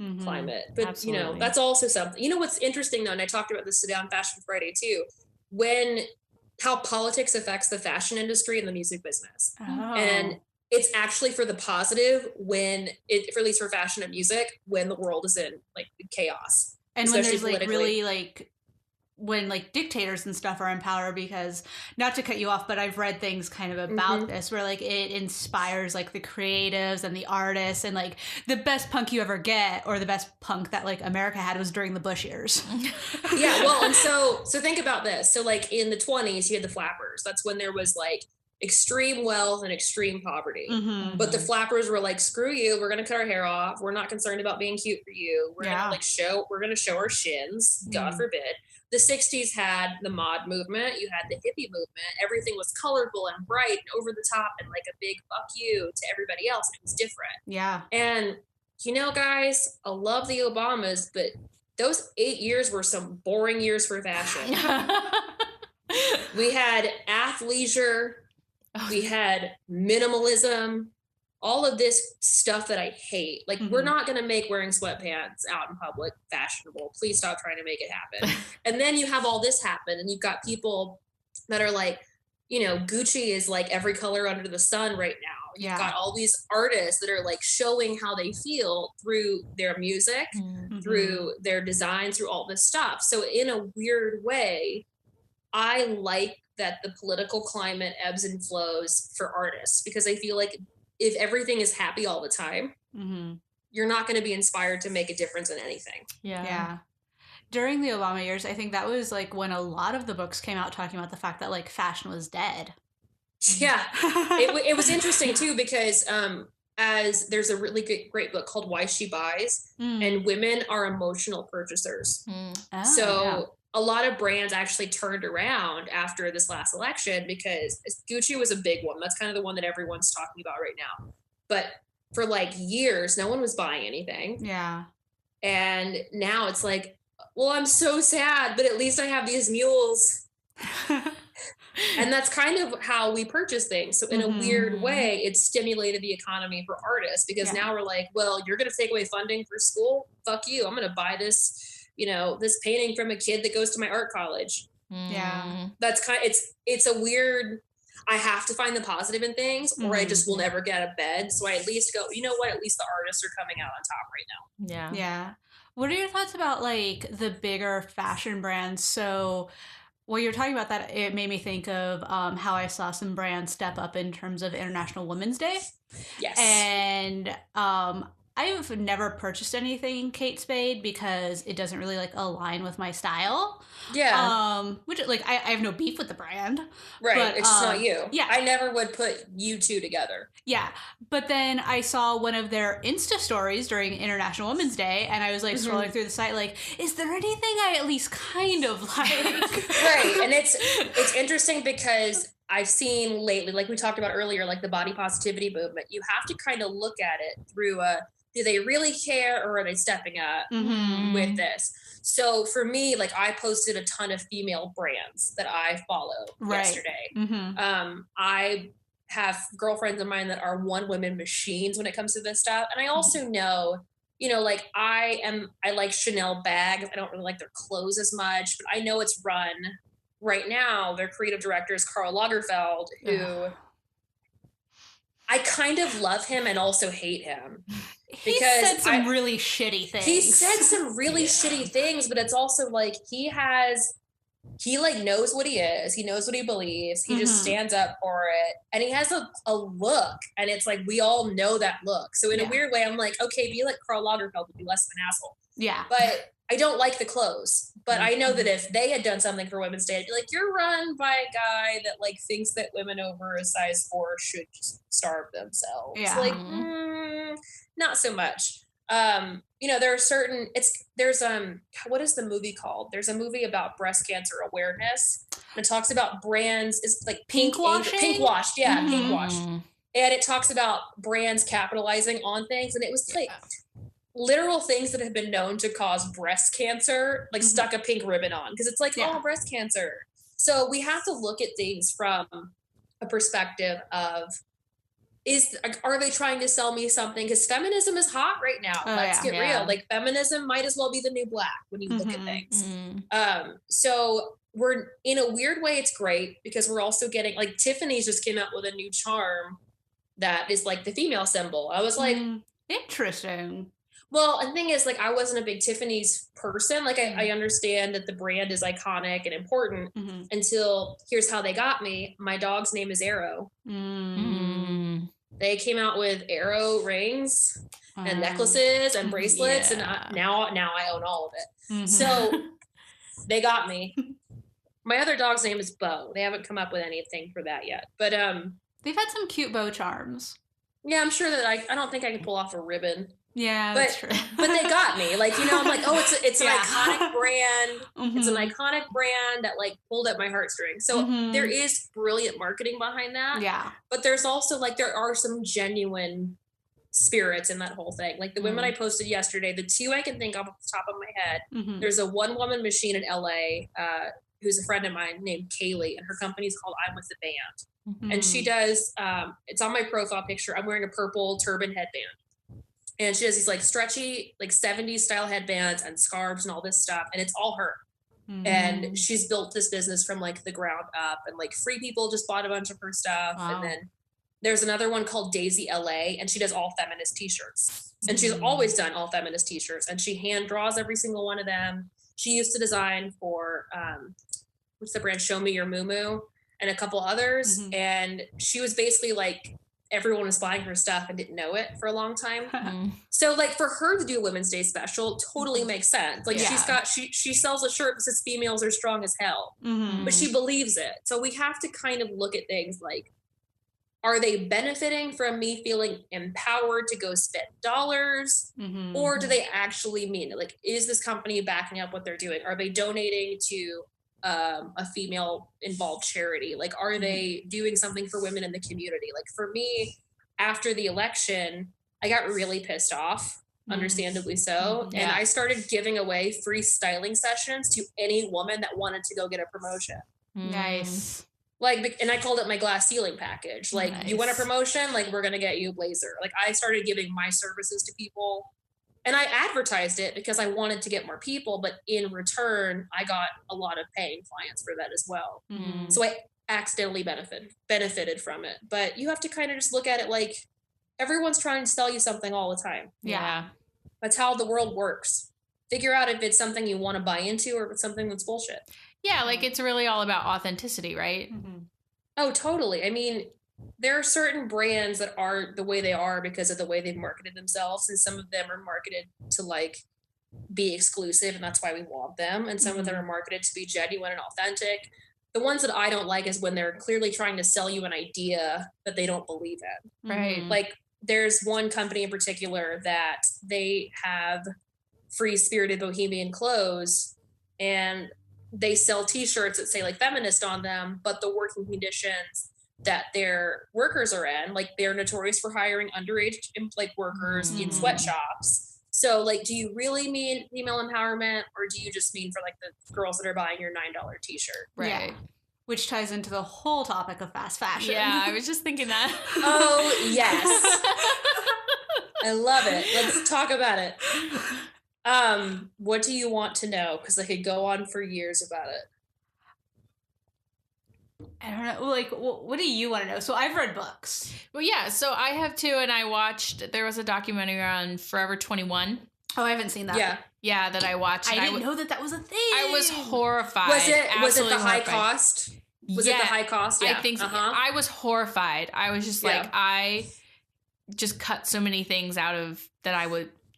Mhm. climate. But you Absolutely. know, that's also something. You know what's interesting though, and I talked about this today on Fashion Friday too, how politics affects the fashion industry and the music business. Oh. And it's actually for the positive for at least for fashion and music, when the world is in like chaos. And when especially there's like politically. really like when like dictators and stuff are in power, because not to cut you off, but I've read things kind of about Mhm. this where like it inspires like the creatives and the artists, and like the best punk you ever get, or the best punk that like America had, was during the Bush years. Yeah, well, and so think about this. So like in the 20s, you had the flappers. That's when there was like extreme wealth and extreme poverty. Mhm. But the flappers were like, screw you, we're gonna cut our hair off. We're not concerned about being cute for you. We're Yeah. gonna show our shins, God Mm. forbid. The 60s had the mod movement, you had the hippie movement, everything was colorful and bright and over the top and like a big fuck you to everybody else. It was different. Yeah. And you know, guys, I love the Obamas, but those 8 years were some boring years for fashion. We had athleisure, we had minimalism, all of this stuff that I hate. Like, we're Mhm. not going to make wearing sweatpants out in public fashionable. Please stop trying to make it happen. And then you have all this happen, and you've got people that are like, you know, Gucci is like every color under the sun right now. You've got all these artists that are like showing how they feel through their music, through their design, through all this stuff. So in a weird way, I like that the political climate ebbs and flows for artists, because I feel like if everything is happy all the time, you're not going to be inspired to make a difference in anything. Yeah. During the Obama years, I think that was like when a lot of the books came out talking about the fact that like fashion was dead. Yeah. It was interesting too, because as there's a really great book called Why She Buys, and women are emotional purchasers. A lot of brands actually turned around after this last election, because Gucci was a big one. That's kind of the one that everyone's talking about right now. But for like years, no one was buying anything. Yeah. And now it's like, well, I'm so sad, but at least I have these mules. And that's kind of how we purchase things. So in a weird way, it stimulated the economy for artists, because now we're like, well, you're going to take away funding for school? Fuck you. I'm going to buy this, this painting from a kid that goes to my art college. Yeah. That's it's a weird, I have to find the positive in things, or I just will never get out of bed. So I at least go, you know what? At least the artists are coming out on top right now. Yeah. Yeah. What are your thoughts about like the bigger fashion brands? So while you're talking about that, it made me think of how I saw some brands step up in terms of International Women's Day. Yes. And I've never purchased anything Kate Spade because it doesn't really like align with my style. Yeah. Which like I have no beef with the brand. Right. But, it's just not you. Yeah. I never would put you two together. Yeah. But then I saw one of their Insta stories during International Women's Day, and I was like scrolling through the site like, is there anything I at least kind of like? Right. And it's interesting because I've seen lately, like we talked about earlier, like the body positivity movement, you have to kind of look at it through do they really care, or are they stepping up with this? So for me, like I posted a ton of female brands that I follow yesterday. I have girlfriends of mine that are one women machines when it comes to this stuff. And I also know, like I like Chanel bags. I don't really like their clothes as much, but I know it's run right now. Their creative director is Karl Lagerfeld, who I kind of love him and also hate him. He said some really shitty things. He said some really shitty things, but it's also like he like knows what he is. He knows what he believes. He just stands up for it. And he has a look. And it's like, we all know that look. So in a weird way, I'm like, okay, be like Karl Lagerfeld would be less of an asshole. Yeah. But I don't like the clothes. But I know that if they had done something for Women's Day, I'd be like, you're run by a guy that like thinks that women over a size 4 should just starve themselves. Yeah. Like, not so much. There are certain, what is the movie called? There's a movie about breast cancer awareness. And it talks about brands, it's like pink washing? Pink washed. Yeah. Pink washed. And it talks about brands capitalizing on things. And it was like literal things that have been known to cause breast cancer, like stuck a pink ribbon on. Cause it's like, oh, breast cancer. So we have to look at things from a perspective of, are they trying to sell me something? Because feminism is hot right now. Let's get real. Like feminism might as well be the new black when you look at things. So we're in a weird way, it's great because we're also getting like Tiffany's just came out with a new charm that is like the female symbol. I was like, interesting. Well, the thing is, like, I wasn't a big Tiffany's person. Like, I understand that the brand is iconic and important until here's how they got me. My dog's name is Arrow. They came out with Arrow rings and necklaces and bracelets, and now I own all of it. So they got me. My other dog's name is Bo. They haven't come up with anything for that yet, but they've had some cute bow charms. Yeah, I'm sure that I don't think I can pull off a ribbon. Yeah, that's true. But they got me. Like, I'm like, oh, it's an iconic brand. It's an iconic brand that like pulled at my heartstrings. So there is brilliant marketing behind that. Yeah. But there's also like, there are some genuine spirits in that whole thing. Like the women I posted yesterday, the two I can think of off the top of my head, there's a one woman machine in LA, who's a friend of mine named Kaylee, and her company's called I'm With the Band. And she does, it's on my profile picture. I'm wearing a purple turban headband. And she does these like stretchy, like 70s style headbands and scarves and all this stuff. And it's all her. And she's built this business from like the ground up, and like Free People just bought a bunch of her stuff. And then There's another one called Daisy LA, and she does all feminist t-shirts. And she's always done all feminist t-shirts, and she hand draws every single one of them. She used to design for, what's the brand? Show Me Your Moo and a couple others. And she was basically like, everyone was buying her stuff and didn't know it for a long time. So like for her to do a Women's Day special totally makes sense. Like she sells a shirt that says females are strong as hell, but she believes it. So we have to kind of look at things like, are they benefiting from me feeling empowered to go spend dollars? Or do they actually mean it? Like, is this company backing up what they're doing? Are they donating to a female involved charity? Like, are they doing something for women in the community? Like for me, after the election, I got really pissed off, understandably so. And I started giving away free styling sessions to any woman that wanted to go get a promotion. Nice. Like, and I called it my glass ceiling package. Like, you want a promotion? Like, we're going to get you a blazer. Like, I started giving my services to people, and I advertised it because I wanted to get more people. But in return, I got a lot of paying clients for that as well. So I accidentally benefited from it. But you have to kind of just look at it like everyone's trying to sell you something all the time. Yeah. That's how the world works. Figure out if it's something you want to buy into or if it's something that's bullshit. Yeah, like it's really all about authenticity, right? Oh, totally. I mean, there are certain brands that are the way they are because of the way they've marketed themselves. And some of them are marketed to like be exclusive, and that's why we want them. And some of them are marketed to be genuine and authentic. The ones that I don't like is when they're clearly trying to sell you an idea that they don't believe in. Right. Like there's one company in particular that they have free spirited bohemian clothes, and they sell t-shirts that say like feminist on them, but the working conditions that their workers are in, like they're notorious for hiring underage like workers in sweatshops. So like, do you really mean female empowerment, or do you just mean for like the girls that are buying your $9 t-shirt? Right. Yeah. Which ties into the whole topic of fast fashion. Yeah, I was just thinking that. Oh, yes. I love it. Let's talk about it. What do you want to know? Because I could go on for years about it. I don't know. Like, what do you want to know? So I've read books. Well, yeah, so I have too, and I watched, there was a documentary on Forever 21. Oh, I haven't seen that. Yeah, that I watched. I didn't know that was a thing. I was horrified. Was it Absolutely the high horrified. cost? Was it the high cost? Yeah. I think so. I was horrified. I was just like, I just cut so many things out of that I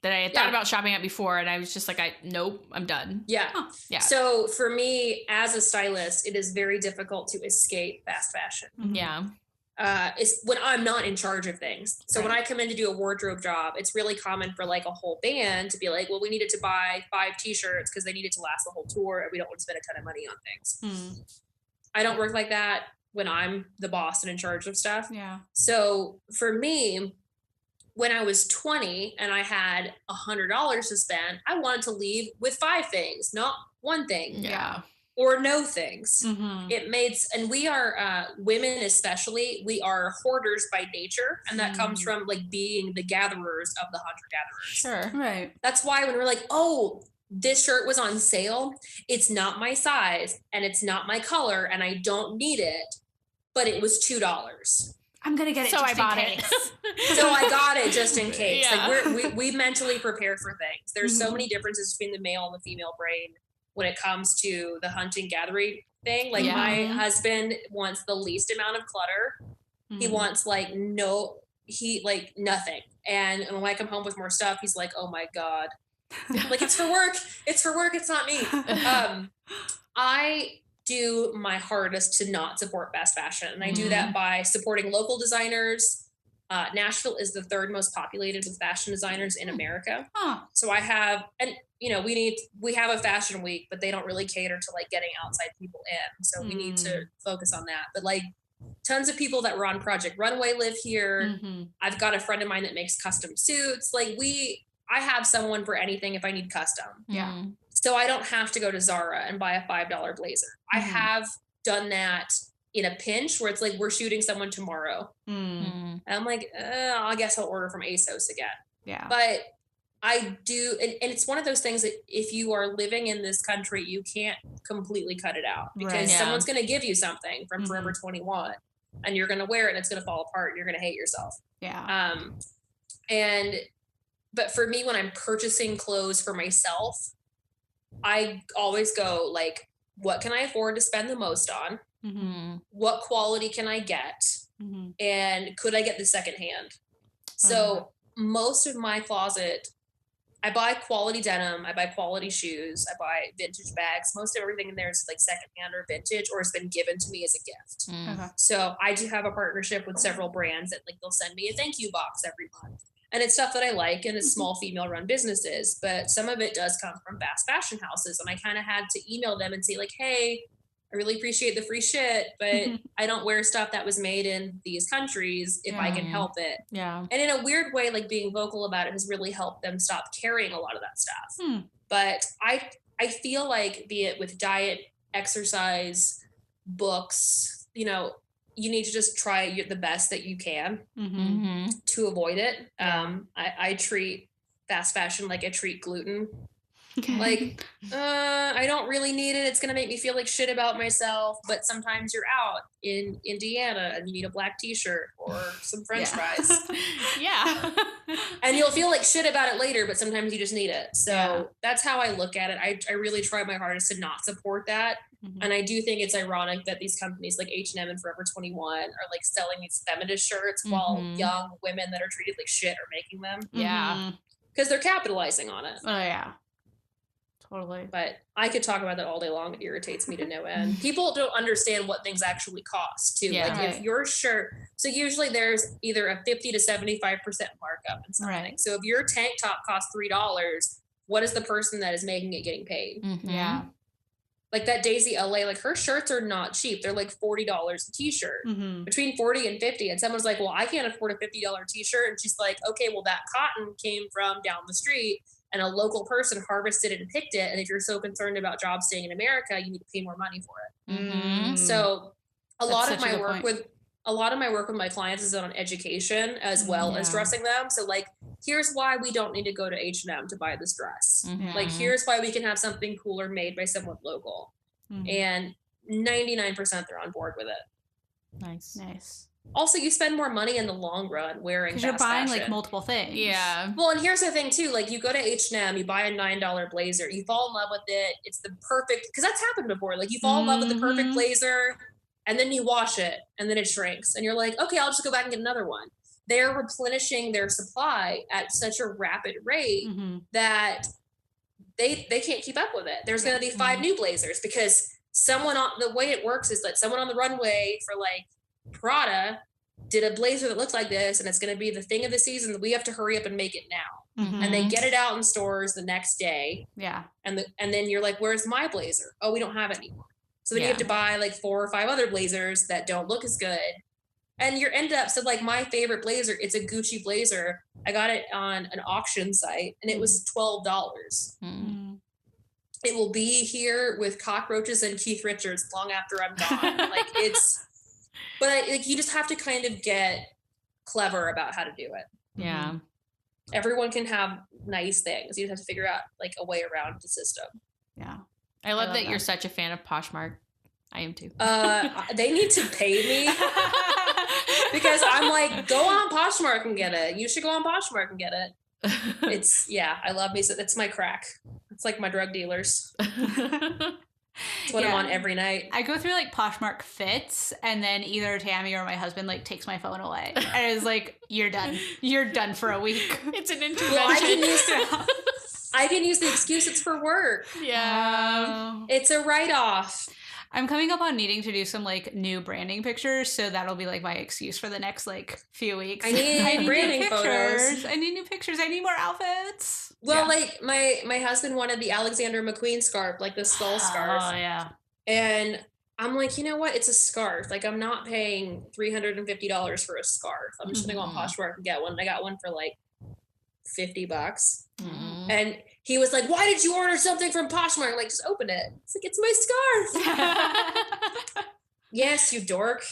had thought about shopping at before, and I was just like, nope, I'm done. Yeah. Huh. Yeah. So for me, as a stylist, it is very difficult to escape fast fashion. Yeah. It's when I'm not in charge of things. So when I come in to do a wardrobe job, it's really common for like a whole band to be like, well, we needed to buy 5 t-shirts because they needed to last the whole tour, and we don't want to spend a ton of money on things. I don't work like that when I'm the boss and in charge of stuff. Yeah. So for me, when I was 20 and I had $100 to spend, I wanted to leave with 5 things, not 1 thing. Yeah. Or no things. Mm-hmm. It made, and we are women especially, we are hoarders by nature, and that comes from like being the gatherers of the hunter-gatherers. Sure. Right. That's why when we're like, oh, this shirt was on sale, it's not my size and it's not my color and I don't need it, but it was $2. I'm gonna get it. So just I bought in it. case. So I got it just in case. Yeah. Like we mentally prepare for things. There's so many differences between the male and the female brain when it comes to the hunting gathering thing. Like my husband wants the least amount of clutter. He wants like nothing. And when I come home with more stuff, he's like, oh my God. I'm like, it's for work. It's for work. It's not me. I do my hardest to not support fast fashion. And I do that by supporting local designers. Nashville is the 3rd most populated with fashion designers in America. So I have, and you know, we have a fashion week, but they don't really cater to like getting outside people in. So we need to focus on that. But like tons of people that were on Project Runway live here. I've got a friend of mine that makes custom suits. Like I have someone for anything if I need custom. Yeah. So I don't have to go to Zara and buy a $5 blazer. I have done that in a pinch where it's like, we're shooting someone tomorrow. And I'm like, I guess I'll order from ASOS again. Yeah. But I do. And it's one of those things that if you are living in this country, you can't completely cut it out because someone's going to give you something from Forever 21. and you're going to wear it and it's going to fall apart. And you're going to hate yourself. Yeah. But for me, when I'm purchasing clothes for myself, I always go like, what can I afford to spend the most on? Mm-hmm. What quality can I get? Mm-hmm. And could I get the secondhand? So most of my closet, I buy quality denim, I buy quality shoes, I buy vintage bags. Most of everything in there is like secondhand or vintage, or has been given to me as a gift. Okay. So I do have a partnership with several brands that like they'll send me a thank you box every month. And it's stuff that I like, and it's small female run businesses, but some of it does come from fast fashion houses. And I kind of had to email them and say like, hey, I really appreciate the free shit, but I don't wear stuff that was made in these countries if I can help it. Yeah. And in a weird way, like being vocal about it has really helped them stop carrying a lot of that stuff. But I feel like, be it with diet, exercise, books, you know, you need to just try the best that you can to avoid it. I treat fast fashion like I treat gluten. Like, I don't really need it. It's going to make me feel like shit about myself. But sometimes you're out in Indiana and you need a black t-shirt or some French fries. Yeah. And you'll feel like shit about it later, but sometimes you just need it. So that's how I look at it. I really try my hardest to not support that. And I do think it's ironic that these companies like H&M and Forever 21 are like selling these feminist shirts while young women that are treated like shit are making them. Yeah. Because they're capitalizing on it. Oh, yeah. Totally. But I could talk about that all day long. It irritates me to no end. People don't understand what things actually cost too. Yeah, like if your shirt, so usually there's either a 50 to 75% markup in something. Right. So if your tank top costs $3, what is the person that is making it getting paid? Yeah. Like that Daisy LA, like her shirts are not cheap. They're like $40 a t-shirt, between 40 and 50. And someone's like, well, I can't afford a $50 t-shirt. And she's like, okay, well, that cotton came from down the street and a local person harvested it and picked it. And if you're so concerned about jobs staying in America, you need to pay more money for it. So a lot of my work with my clients is on education as well as dressing them. So like, here's why we don't need to go to H&M to buy this dress. Like, here's why we can have something cooler made by someone local. And 99% they're on board with it. Nice. Also, you spend more money in the long run wearing because you're buying fashion. like multiple things. Yeah. Well, and here's the thing too. Like, you go to H&M, you buy a $9 blazer, you fall in love with it. It's the perfect, because that's happened before. Like, you fall in love with the perfect blazer, and then you wash it, and then it shrinks, and you're like, okay, I'll just go back and get another one. They're replenishing their supply at such a rapid rate that they can't keep up with it. There's going to be 5 new blazers because the way it works is that someone on the runway for like Prada did a blazer that looks like this, and it's going to be the thing of the season that we have to hurry up and make it now. And they get it out in stores the next day. Yeah. And then you're like, where's my blazer? Oh, we don't have it anymore. So then you have to buy like 4 or 5 other blazers that don't look as good. And you're end up, so like my favorite blazer, it's a Gucci blazer. I got it on an auction site and it was $12. It will be here with cockroaches and Keith Richards long after I'm gone. Like you just have to kind of get clever about how to do it. Yeah. Everyone can have nice things. You just have to figure out like a way around the system. Yeah. I love that you're such a fan of Poshmark. I am too. They need to pay me because I'm like, go on Poshmark and get it. You should go on Poshmark and get it. I love me. So it's my crack. It's like my drug dealers. It's what I'm on every night. I go through like Poshmark fits, and then either Tammy or my husband like takes my phone away, and it's like, you're done. You're done for a week. It's an intervention. Well, I can use the excuse it's for work. Yeah. It's a write-off. I'm coming up on needing to do some like new branding pictures, so that'll be like my excuse for the next like few weeks. I need branding photos. I need new pictures. I need more outfits. Well, like my husband wanted the Alexander McQueen scarf, like the skull scarf. Oh yeah. And I'm like, you know what? It's a scarf. Like, I'm not paying $350 for a scarf. I'm just gonna go on Poshmark and get one. I got one for like $50. And he was like, why did you order something from Poshmark? Like, just open it. It's like, it's my scarf. Yes, you dork.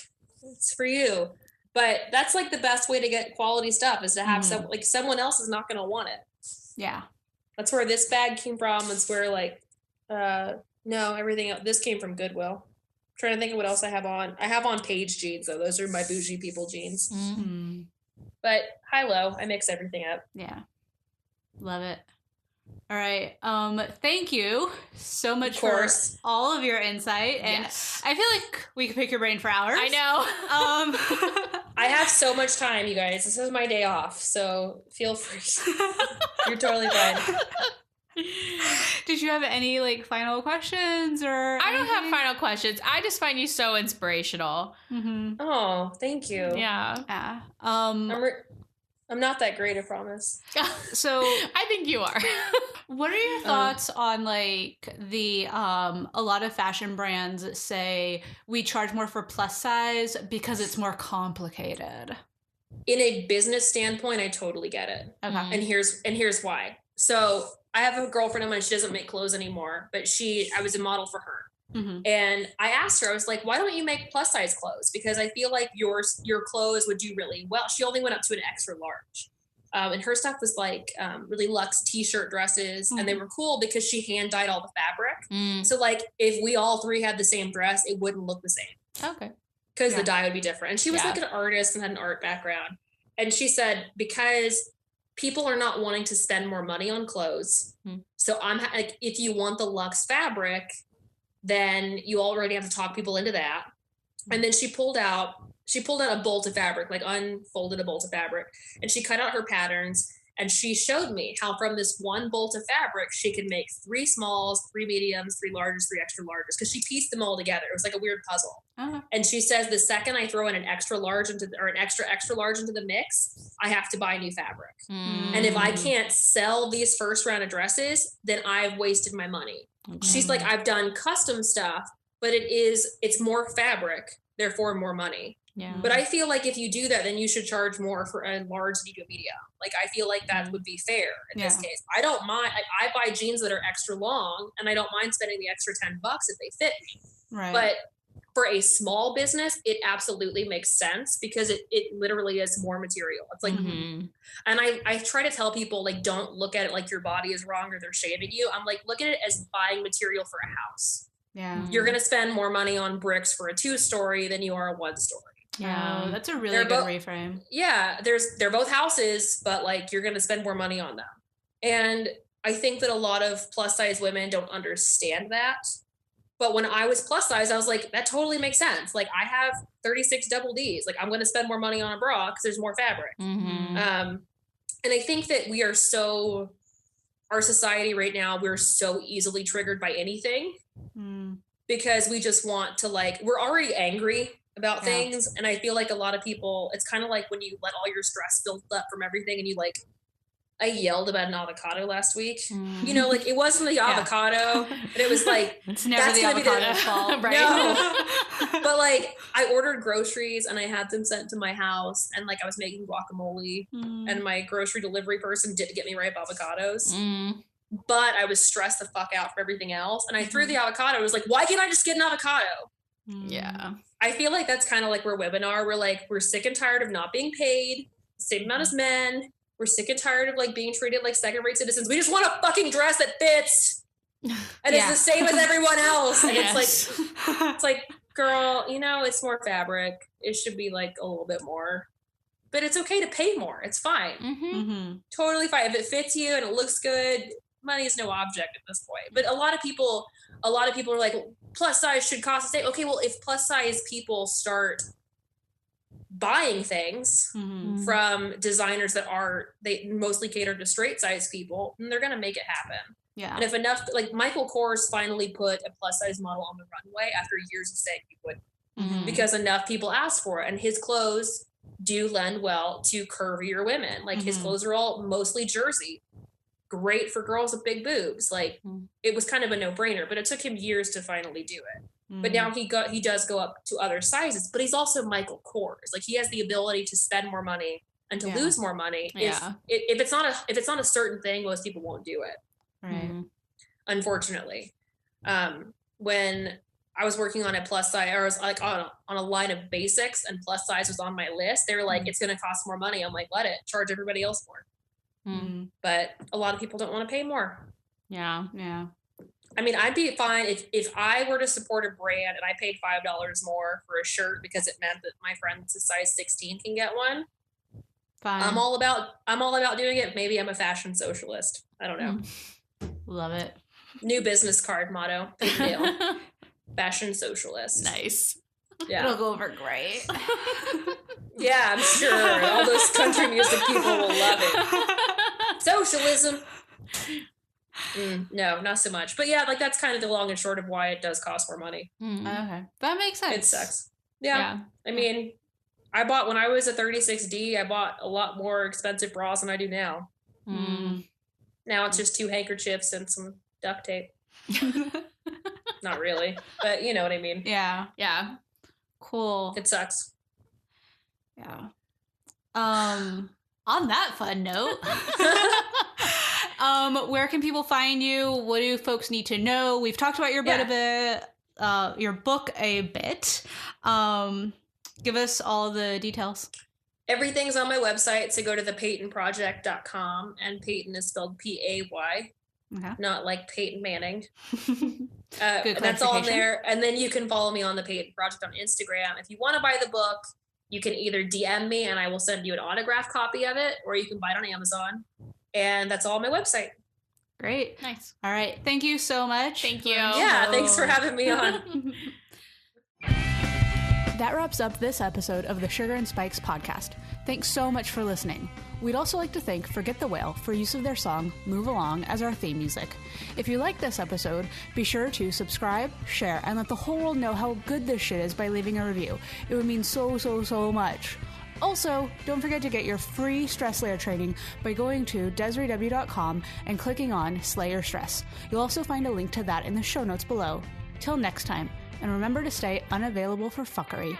It's for you. But that's like the best way to get quality stuff is to have someone else is not going to want it. Yeah. That's where this bag came from. It's where like, no, everything else, this came from Goodwill. trying to think of what else I have on. I have on Paige jeans though. Those are my bougie people jeans. Mm-hmm. But high-low, I mix everything up. Yeah. Love it. All right. Thank you so much for all of your insight. And Yes. I feel like we could pick your brain for hours. I know. I have so much time, you guys. This is my day off, so feel free. You're totally fine. Did you have any like final questions or I don't have final questions. I just find you so inspirational. Mm-hmm. Oh, thank you. Yeah. Yeah. I'm not that great, I promise. So I think you are. what are your thoughts on like the a lot of fashion brands say we charge more for plus size because it's more complicated? In a business standpoint, I totally get it. Okay. Mm. And here's why. So I have a girlfriend of mine, she doesn't make clothes anymore, but I was a model for her. Mm-hmm. And I asked her, I was like, why don't you make plus size clothes? Because I feel like your clothes would do really well. She only went up to an extra large. And her stuff was like really luxe t-shirt dresses. Mm-hmm. And they were cool because she hand dyed all the fabric. Mm. So like if we all three had the same dress, it wouldn't look the same. Okay. Because the dye would be different. And she was Yeah. like an artist and had an art background. And she said, because people are not wanting to spend more money on clothes. Hmm. So I'm like, if you want the luxe fabric, then you already have to talk people into that. And then she pulled out a bolt of fabric, like unfolded a bolt of fabric, and she cut out her patterns. And she showed me how from this one bolt of fabric, she could make 3 smalls, 3 mediums, 3 larges, 3 extra larges, because she pieced them all together. It was like a weird puzzle. Uh-huh. And she says, the second I throw in an extra large or an extra large into the mix, I have to buy new fabric. Mm. And if I can't sell these first round of dresses, then I've wasted my money. Okay. She's like, I've done custom stuff, but it's more fabric, therefore more money. Yeah. But I feel like if you do that, then you should charge more for a large medium. Like, I feel like that would be fair in this case. I don't mind. I buy jeans that are extra long, and I don't mind spending the extra $10 if they fit me. Right. But for a small business, it absolutely makes sense because it literally is more material. It's like, Mhm. and I try to tell people, like, don't look at it like your body is wrong or they're shaming you. I'm like, look at it as buying material for a house. yeah. You're going to spend more money on bricks for a 2-story than you are a 1-story. Yeah. Oh, that's a really They're good both- reframe. Yeah, they're both houses, but like you're going to spend more money on them. And I think that a lot of plus size women don't understand that. But when I was plus size, I was like, that totally makes sense. Like, I have 36 double Ds. Like, I'm going to spend more money on a bra because there's more fabric. Mhm. And I think that our society right now, we're so easily triggered by anything Mm. because we just want to, like, we're already angry about Yeah. things. And I feel like a lot of people, it's kind of like when you let all your stress build up from everything and you like, I yelled about an avocado last week. Mm. You know, like, it wasn't the avocado, but it was like, It's never That's the gonna be the- avocado's fault. Right. No. but like, I ordered groceries and I had them sent to my house, and like I was making guacamole, Mm. and my grocery delivery person didn't get me ripe avocados, Mm. but I was stressed the fuck out for everything else. And I threw the avocado. I was like, why can't I just get an avocado? Mm. Yeah. I feel like that's kind of like where women are. We're like, we're sick and tired of not being paid the same amount as men. We're sick and tired of like being treated like second-rate citizens. We just want a fucking dress that fits and Yeah. it's the same as everyone else. And Yes. it's like, girl, you know, it's more fabric. It should be like a little bit more, but it's okay to pay more. It's fine. Mhm. Mhm. Totally fine. If it fits you and it looks good, money is no object at this point. But a lot of people are like, plus size should cost the same. Okay, well, if plus size people start buying things Mhm. from designers they mostly cater to straight size people, then they're gonna make it happen. Yeah. And if enough, like Michael Kors finally put a plus size model on the runway after years of saying he would, Mhm. because enough people asked for it, and his clothes do lend well to curvier women. Like, his Mhm. clothes are all mostly jersey, great for girls with big boobs. Like, Mm. it was kind of a no-brainer, but it took him years to finally do it. But Mm. now he does go up to other sizes, but he's also Michael Kors. Like, he has the ability to spend more money and to Yeah. lose more money. Yeah. If it's not a certain thing, most people won't do it, Right. Mhm. unfortunately. When I was working on a plus size, or I was like on a line of basics, and plus size was on my list, they were like, it's going to cost more money. I'm like, let it, charge everybody else more. Mm. Mm. But a lot of people don't want to pay more. Yeah. Yeah. I mean, I'd be fine if I were to support a brand and I paid $5 more for a shirt because it meant that my friends a size 16 can get one. Fine. I'm all about doing it. Maybe I'm a fashion socialist. I don't know. Love it. New business card motto. Big deal. Fashion socialist. Nice. Yeah. It'll go over great. Yeah, I'm sure. All those country music people will love it. Socialism. No, not so much. But yeah, like that's kind of the long and short of why it does cost more money. Okay. That makes sense. It sucks. Yeah. I mean, when I was a 36D, I bought a lot more expensive bras than I do now. Now it's just 2 handkerchiefs and some duct tape. Not really, but you know what I mean. Yeah. Yeah. Cool. It sucks. Yeah. On that fun note, where can people find you? What do folks need to know? We've talked about your book a bit. Give us all the details. Everything's on my website, so go to thepeytonproject.com, and Peyton is spelled P-A-Y, not like Peyton Manning. That's all there. And then you can follow me on the Peyton Project on Instagram. If you want to buy the book, you can either DM me and I will send you an autographed copy of it, or you can buy it on Amazon. And that's all on my website. Great. Nice. All right. Thank you so much. Thank you. Yeah, thanks for having me on. That wraps up this episode of the Sugar and Spikes podcast. Thanks so much for listening. We'd also like to thank Forget the Whale for use of their song Move Along as our theme music. If you liked this episode, be sure to subscribe, share, and let the whole world know how good this shit is by leaving a review. It would mean so, so, so much. Also, don't forget to get your free stress layer training by going to DesireeW.com and clicking on Slay Your Stress. You'll also find a link to that in the show notes below. Till next time, and remember to stay unavailable for fuckery.